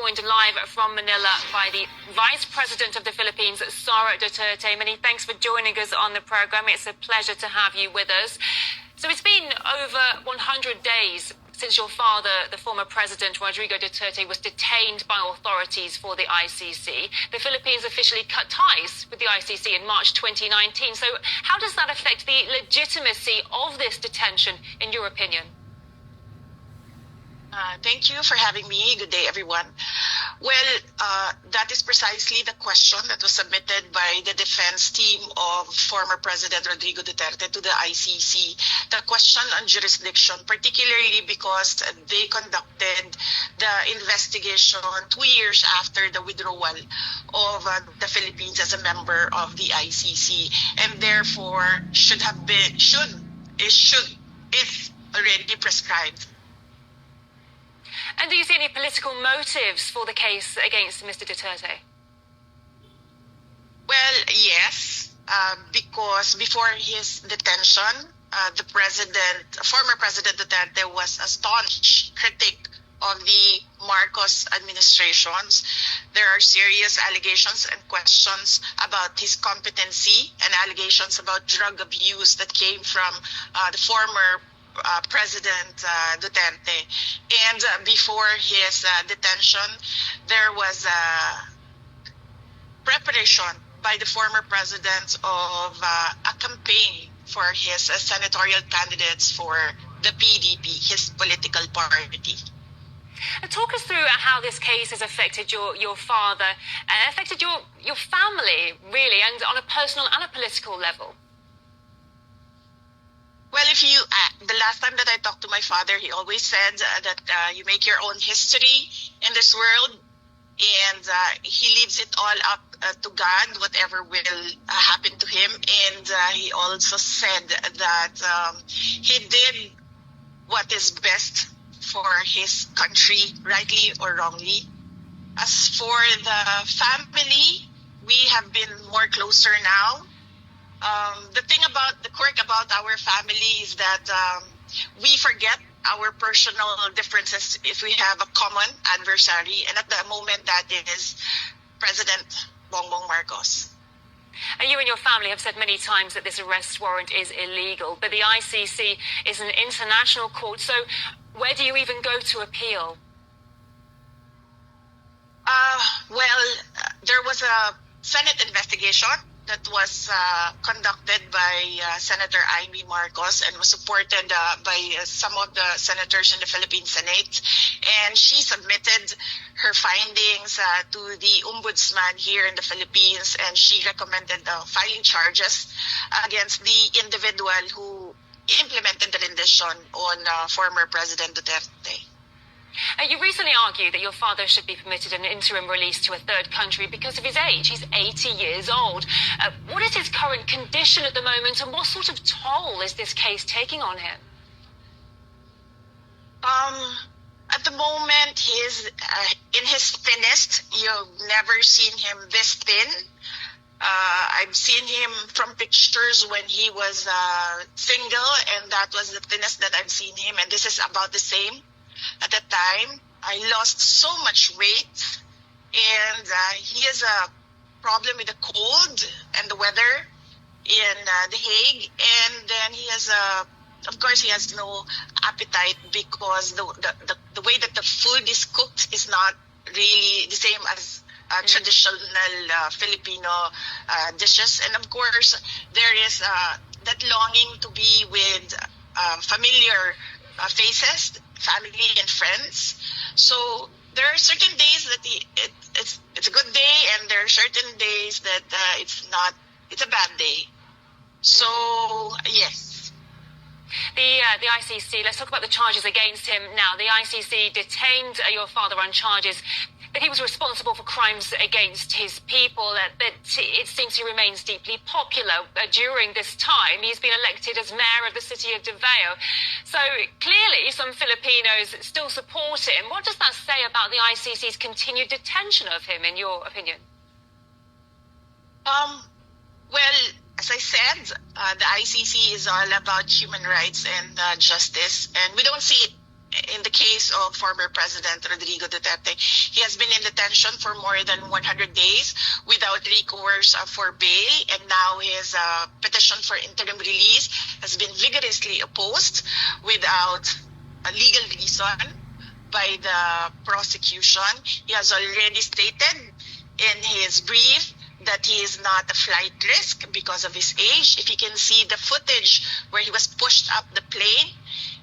joined live from Manila by the Vice President of the Philippines, Sara Duterte. Many thanks for joining us on the program. It's a pleasure to have you with us. So it's been over 100 days since your father, the former president, Rodrigo Duterte, was detained by authorities for the ICC. The Philippines officially cut ties with the ICC in March 2019. So how does that affect the legitimacy of this detention, in your opinion? Thank you for having me. Good day, everyone. Well, that is precisely the question that was submitted by the defense team of former President Rodrigo Duterte to the ICC. The question on jurisdiction, particularly because they conducted the investigation 2 years after the withdrawal of the Philippines as a member of the ICC, and therefore is already prescribed. And do you see any political motives for the case against Mr. Duterte? Well, yes, because before his detention, former President Duterte was a staunch critic of the Marcos administrations. There are serious allegations and questions about his competency and allegations about drug abuse that came from the former President Duterte. And before his detention, there was a preparation by the former president of a campaign for his senatorial candidates for the PDP, his political party. Talk us through how this case has affected your father, affected your family, really, and on a personal and a political level. Well, the last time that I talked to my father, he always said that you make your own history in this world, and he leaves it all up to God, whatever will happen to him. And he also said that he did what is best for his country, rightly or wrongly. As for the family, we have been more closer now. The quirk about our family is that we forget our personal differences if we have a common adversary, and at the moment that is President Bongbong Marcos. And you and your family have said many times that this arrest warrant is illegal, but the ICC is an international court, so where do you even go to appeal? There was a Senate investigation that was conducted by Senator Amy Marcos and was supported by some of the senators in the Philippine Senate. And she submitted her findings to the Ombudsman here in the Philippines, and she recommended filing charges against the individual who implemented the rendition on former President Duterte. You recently argued that your father should be permitted an interim release to a third country because of his age. He's 80 years old. What is his current condition at the moment, and what sort of toll is this case taking on him? At the moment, he's in his thinnest. You've never seen him this thin. I've seen him from pictures when he was single, and that was the thinnest that I've seen him, and this is about the same. At that time, I lost so much weight, and he has a problem with the cold and the weather in The Hague, and then he has of course, he has no appetite because the way that the food is cooked is not really the same as traditional Filipino dishes, and of course, there is that longing to be with familiar faces, family and friends. So there are certain days that it's a good day, and there are certain days that it's a bad day. So yes. The ICC, let's talk about the charges against him now. The ICC detained your father on charges that he was responsible for crimes against his people, that it seems he remains deeply popular. During this time, he's been elected as mayor of the city of Davao. So clearly, some Filipinos still support him. What does that say about the ICC's continued detention of him, in your opinion? Well, as I said, the ICC is all about human rights and justice, and we don't see it in the case of former President Rodrigo Duterte, he has been in detention for more than 100 days without recourse for bail, and now his petition for interim release has been vigorously opposed without a legal reason by the prosecution. He has already stated in his brief that he is not a flight risk because of his age. If you can see the footage where he was pushed up the plane,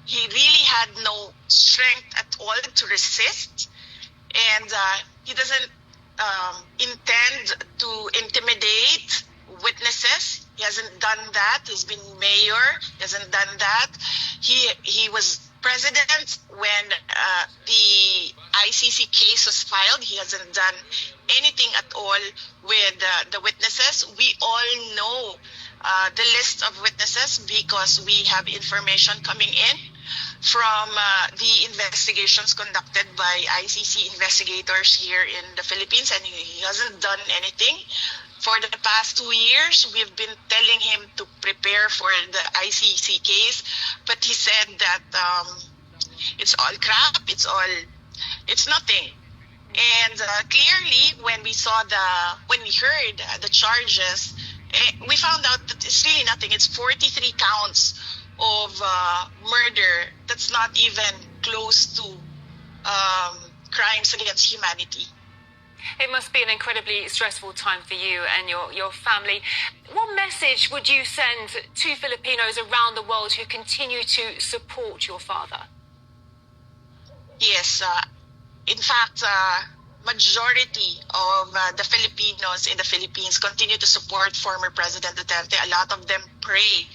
he really had no strength at all to resist, and he doesn't intend to intimidate witnesses. He hasn't done that. He's been mayor. He hasn't done that. He was president when the ICC case was filed. He hasn't done anything at all with the witnesses. We all know the list of witnesses because we have information coming in from the investigations conducted by ICC investigators here in the Philippines, and he hasn't done anything. For the past 2 years, we've been telling him to prepare for the ICC case, but he said that it's all crap, it's nothing. And clearly, when we heard the charges, we found out that it's really nothing. It's 43 counts of murder. That's not even close to crimes against humanity. It must be an incredibly stressful time for you and your family. What message would you send to Filipinos around the world who continue to support your father? Yes, in fact, majority of the Filipinos in the Philippines continue to support former President Duterte. A lot of them pray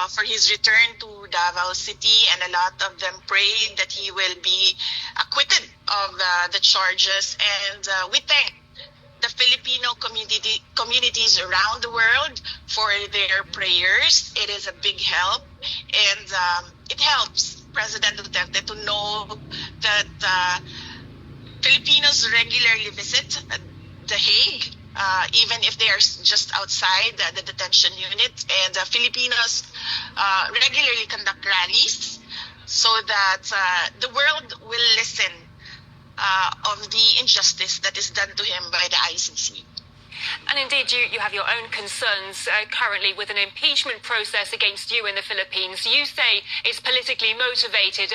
for his return to Davao City, and a lot of them pray that he will be acquitted of the charges. And we thank the Filipino communities around the world for their prayers. It is a big help, and it helps President Duterte to know that Filipinos regularly visit The Hague, even if they are just outside the detention unit, and Filipinos regularly conduct rallies so that the world will listen of the injustice that is done to him by the ICC. And indeed, you have your own concerns currently with an impeachment process against you in the Philippines. You say it's politically motivated.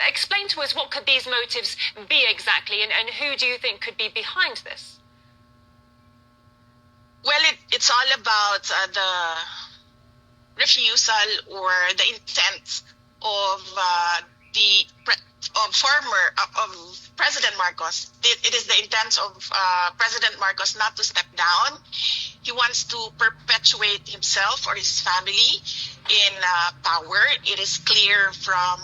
Explain to us, what could these motives be exactly, and who do you think could be behind this? Well, it's all about the refusal or the intent of President Marcos. It is the intent of President Marcos not to step down. He wants to perpetuate himself or his family in power. It is clear from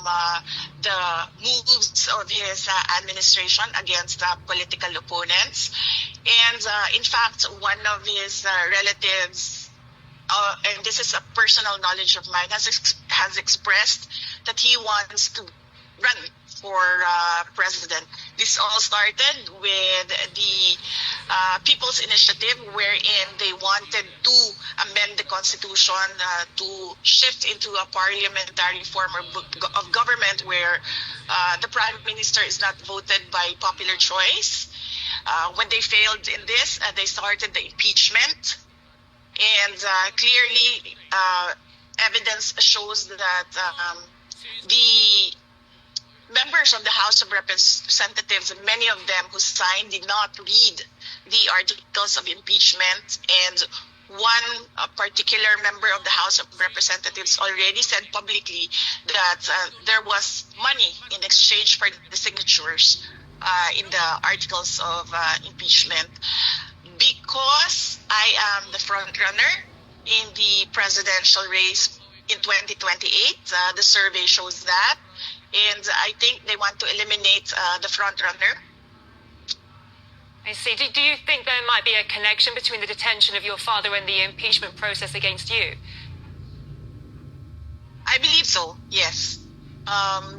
the moves of his administration against political opponents. And in fact, one of his relatives, and this is a personal knowledge of mine, has expressed that he wants to run for president. This all started with the People's Initiative, wherein they wanted to amend the Constitution to shift into a parliamentary form of government where the Prime Minister is not voted by popular choice. When they failed in this, they started the impeachment. And clearly, evidence shows that the members of the House of Representatives, many of them who signed, did not read the articles of impeachment. And one particular member of the House of Representatives already said publicly that there was money in exchange for the signatures in the articles of impeachment. Because I am the front runner in the presidential race in 2028, the survey shows that. And I think they want to eliminate the front runner. I see. Do you think there might be a connection between the detention of your father and the impeachment process against you? I believe so, yes.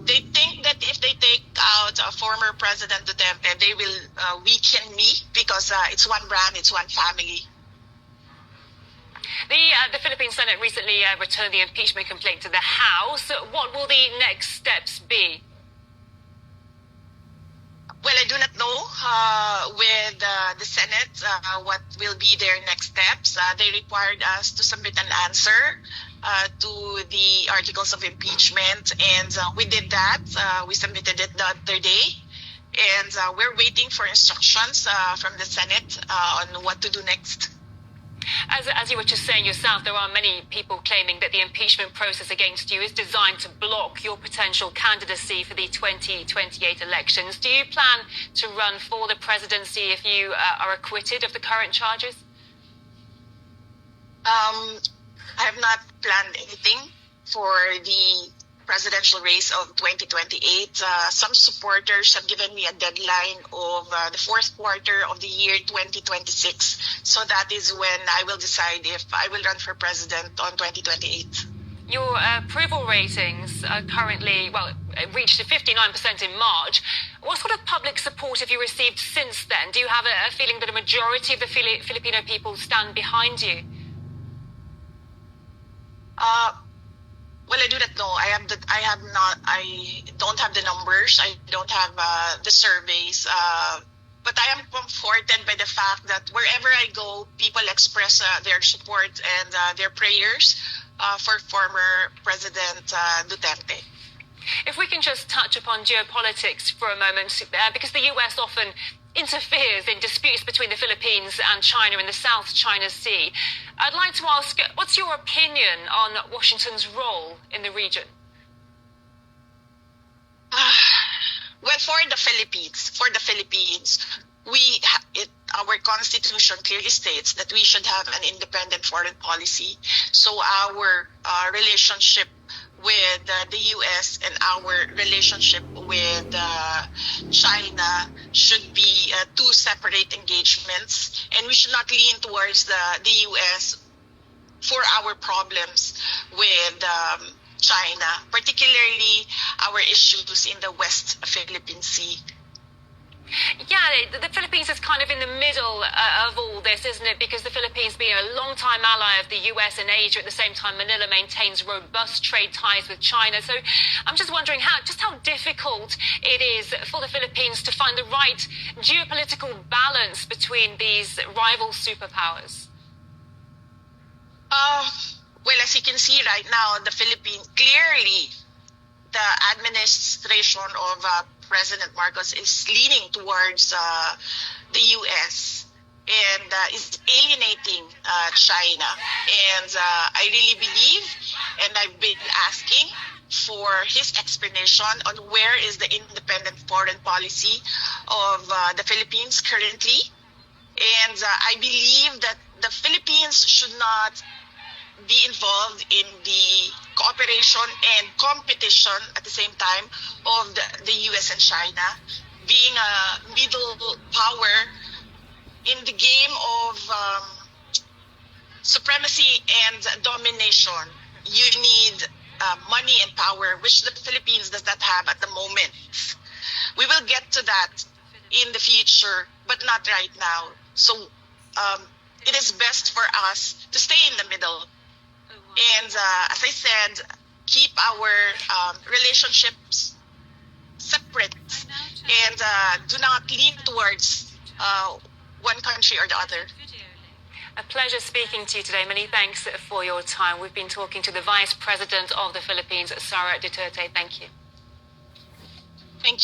They think that if they take out former President Duterte, they will weaken me because it's one brand, it's one family. The Philippine Senate recently returned the impeachment complaint to the House. What will the next steps be? Well, I do not know with the Senate what will be their next steps. They required us to submit an answer to the articles of impeachment, and we did that. We submitted it the other day, and we're waiting for instructions from the Senate on what to do next. As you were just saying yourself, there are many people claiming that the impeachment process against you is designed to block your potential candidacy for the 2028 elections. Do you plan to run for the presidency if you are acquitted of the current charges? I have not planned anything for the presidential race of 2028. Some supporters have given me a deadline of the fourth quarter of the year 2026. So that is when I will decide if I will run for president on 2028. Your approval ratings are currently, well, reached 59% in March. What sort of public support have you received since then? Do you have a feeling that a majority of the Filipino people stand behind you? Well, I do not know. I don't have the numbers. I don't have the surveys. But I am comforted by the fact that wherever I go, people express their support and their prayers for former President Duterte. If we can just touch upon geopolitics for a moment, because the US often interferes in disputes between the Philippines and China in the South China Sea. I'd like to ask, what's your opinion on Washington's role in the region? Well, for the Philippines, our constitution clearly states that we should have an independent foreign policy. So our relationship with the U.S. and our relationship with China should be two separate engagements, and we should not lean towards the U.S. for our problems with China, particularly our issues in the West Philippine Sea. Yeah, the Philippines is kind of in the middle of all this, isn't it? Because the Philippines being a long-time ally of the US and Asia, at the same time Manila maintains robust trade ties with China. So I'm just wondering how difficult it is for the Philippines to find the right geopolitical balance between these rival superpowers. Well, as you can see right now, the Philippines, clearly the administration of President Marcos is leaning towards the U.S. and is alienating China. And I really believe, and I've been asking for his explanation on where is the independent foreign policy of the Philippines currently. And I believe that the Philippines should not be involved in the cooperation and competition at the same time of the US and China, being a middle power in the game of supremacy and domination. You need money and power, which the Philippines does not have at the moment. We will get to that in the future, but not right now. So it is best for us to stay in the middle. And as I said, keep our relationships separate and do not lean towards one country or the other. A pleasure speaking to you today. Many thanks for your time. We've been talking to the Vice President of the Philippines, Sara Duterte. Thank you. Thank you.